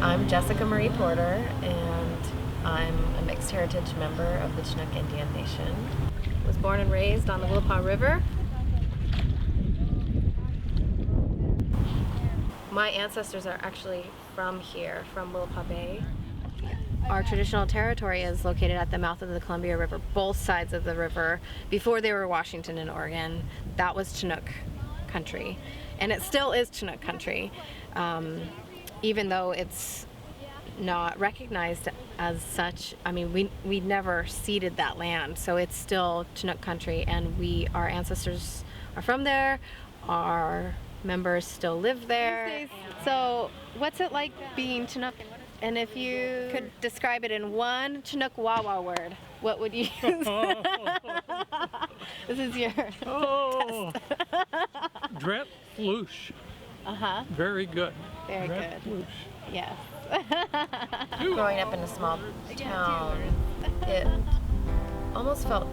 I'm Jessica Marie Porter, and I'm a mixed heritage member of the Chinook Indian Nation. I was born and raised on the Willapa River. My ancestors are actually from here, from Willapa Bay. Our traditional territory is located at the mouth of the Columbia River, both sides of the river. Before they were Washington and Oregon, that was Chinook country. And it still is Chinook country, even though it's not recognized as such. I mean, we never ceded that land, so it's still Chinook country, and our ancestors are from there. Our members still live there. So what's it like being Chinook? And if you could describe it in one Chinook Wawa word, what would you use? This is your test. Drep floosh. Very good. Very Drep good. Floosh. Yes. Growing up in a small town, it almost felt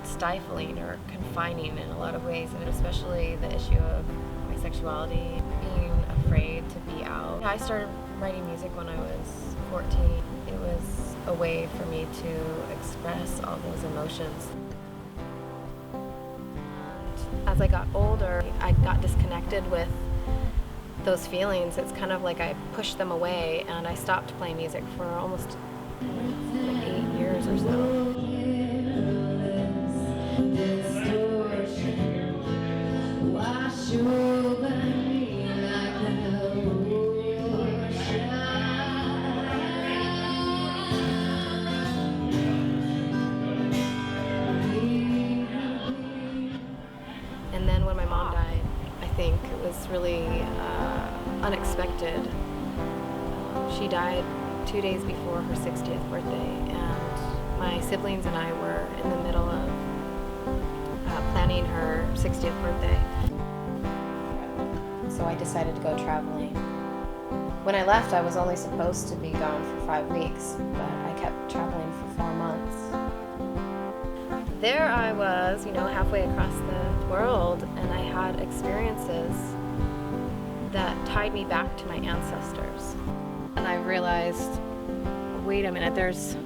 stifling or confining in a lot of ways, and especially the issue of my sexuality, being afraid to be out. I started writing music when I was 14. It was a way for me to express all those emotions. And as I got older, I got disconnected with those feelings. It's kind of like I pushed them away, and I stopped playing music for almost like 8 years or so. And then when my mom died, I think it was really unexpected. She died 2 days before her 60th birthday, and my siblings and I were in the middle of planning her 60th birthday. So I decided to go traveling. When I left, I was only supposed to be gone for 5 weeks, but I kept traveling for 4 months. There I was, halfway across the world, and I had experiences that tied me back to my ancestors. And I realized, wait a minute, there's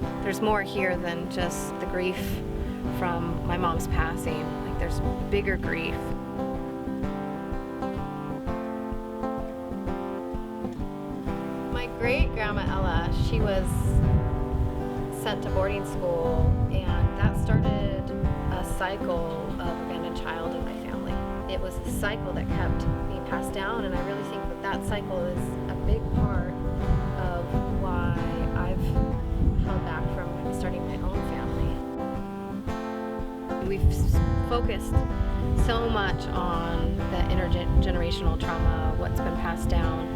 more here than just the grief from my mom's passing. Like, there's bigger grief. My great-grandma Ella, she was sent to boarding school, and that started a cycle of abandoned child in my family. It was a cycle that kept being passed down, and I really think that cycle is a big part of why I've held back from starting my own family. We've focused so much on the intergenerational trauma, what's been passed down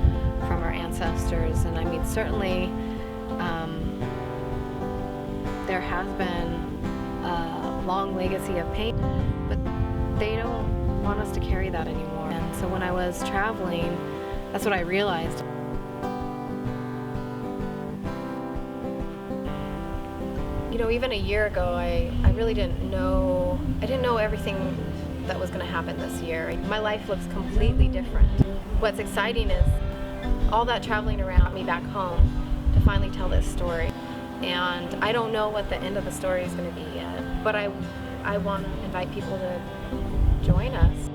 from our ancestors, and I mean, certainly there has been a long legacy of pain, but they don't want us to carry that anymore. And so when I was traveling, that's what I realized. Even a year ago, I really didn't know everything that was going to happen this year. My life looks completely different. What's exciting is all that traveling around me back home to finally tell this story. And I don't know what the end of the story is going to be yet, but I want to invite people to join us.